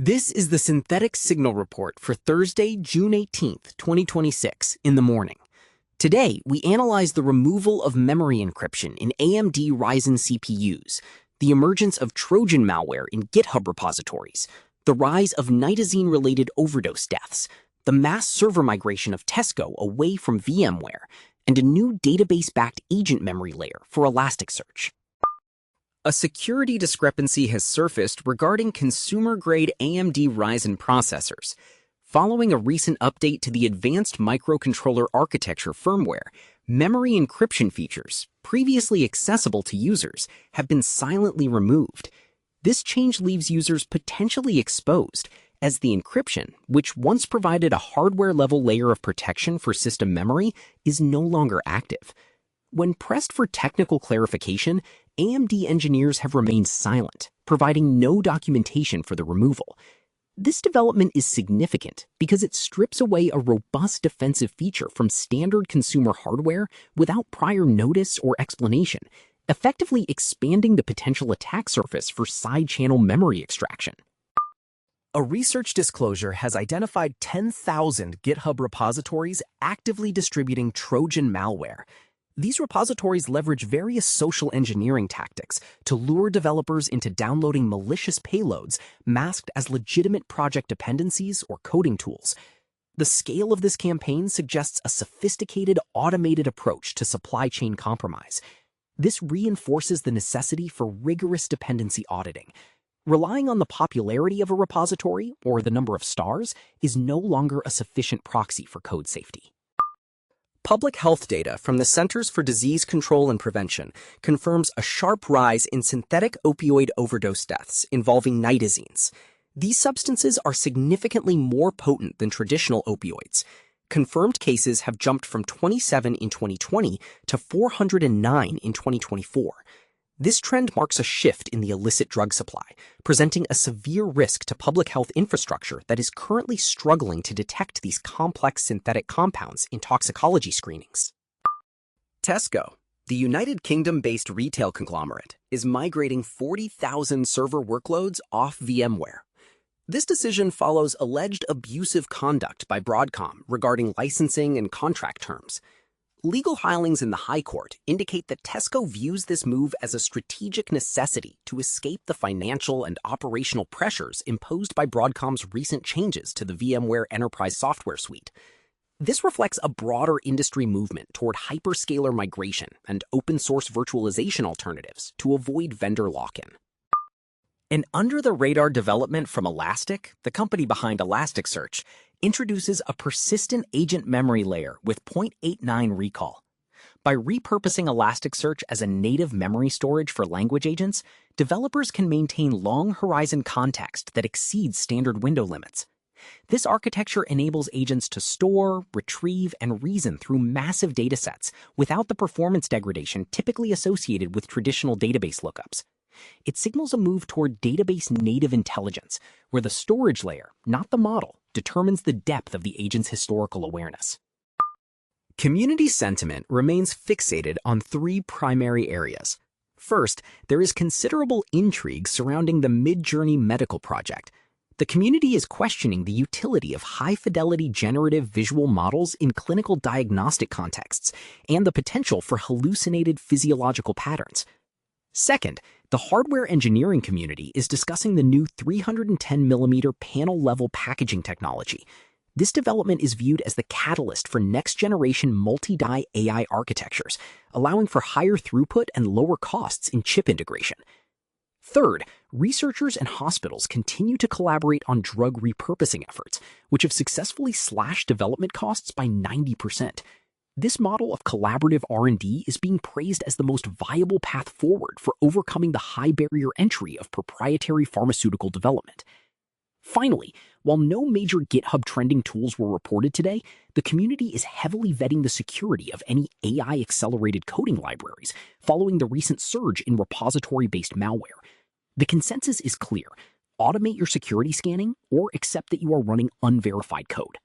This is the Synthetic Signal Report for Thursday, June 18th, 2026, in the morning. Today, we analyze the removal of memory encryption in AMD Ryzen CPUs, the emergence of Trojan malware in GitHub repositories, the rise of Nitazene-related overdose deaths, the mass server migration of Tesco away from VMware, and a new database-backed agent memory layer for Elasticsearch. A security discrepancy has surfaced regarding consumer-grade AMD Ryzen processors. Following a recent update to the Advanced Microcontroller Architecture firmware, memory encryption features, previously accessible to users, have been silently removed. This change leaves users potentially exposed, as the encryption, which once provided a hardware-level layer of protection for system memory, is no longer active. When pressed for technical clarification, AMD engineers have remained silent, providing no documentation for the removal. This development is significant because it strips away a robust defensive feature from standard consumer hardware without prior notice or explanation, effectively expanding the potential attack surface for side-channel memory extraction. A research disclosure has identified 10,000 GitHub repositories actively distributing Trojan malware. These repositories leverage various social engineering tactics to lure developers into downloading malicious payloads masked as legitimate project dependencies or coding tools. The scale of this campaign suggests a sophisticated, automated approach to supply chain compromise. This reinforces the necessity for rigorous dependency auditing. Relying on the popularity of a repository or the number of stars is no longer a sufficient proxy for code safety. Public health data from the Centers for Disease Control and Prevention confirms a sharp rise in synthetic opioid overdose deaths involving nitazenes. These substances are significantly more potent than traditional opioids. Confirmed cases have jumped from 27 in 2020 to 409 in 2024. This trend marks a shift in the illicit drug supply, presenting a severe risk to public health infrastructure that is currently struggling to detect these complex synthetic compounds in toxicology screenings. Tesco, the United Kingdom-based retail conglomerate, is migrating 40,000 server workloads off VMware. This decision follows alleged abusive conduct by Broadcom regarding licensing and contract terms. Legal filings in the High Court indicate that Tesco views this move as a strategic necessity to escape the financial and operational pressures imposed by Broadcom's recent changes to the VMware Enterprise Software Suite. This reflects a broader industry movement toward hyperscaler migration and open-source virtualization alternatives to avoid vendor lock-in. An under-the-radar development from Elastic, the company behind Elasticsearch, introduces a persistent agent memory layer with 0.89 recall. By repurposing Elasticsearch as a native memory storage for language agents, developers can maintain long-horizon context that exceeds standard window limits. This architecture enables agents to store, retrieve, and reason through massive datasets without the performance degradation typically associated with traditional database lookups. It signals a move toward database-native intelligence, where the storage layer, not the model, determines the depth of the agent's historical awareness. Community sentiment remains fixated on three primary areas. First, there is considerable intrigue surrounding the Midjourney medical project. The community is questioning the utility of high-fidelity generative visual models in clinical diagnostic contexts and the potential for hallucinated physiological patterns. Second, the hardware engineering community is discussing the new 310mm panel-level packaging technology. This development is viewed as the catalyst for next-generation multi-die AI architectures, allowing for higher throughput and lower costs in chip integration. Third, researchers and hospitals continue to collaborate on drug repurposing efforts, which have successfully slashed development costs by 90%. This model of collaborative R&D is being praised as the most viable path forward for overcoming the high barrier entry of proprietary pharmaceutical development. Finally, while no major GitHub trending tools were reported today, the community is heavily vetting the security of any AI-accelerated coding libraries following the recent surge in repository-based malware. The consensus is clear: automate your security scanning or accept that you are running unverified code.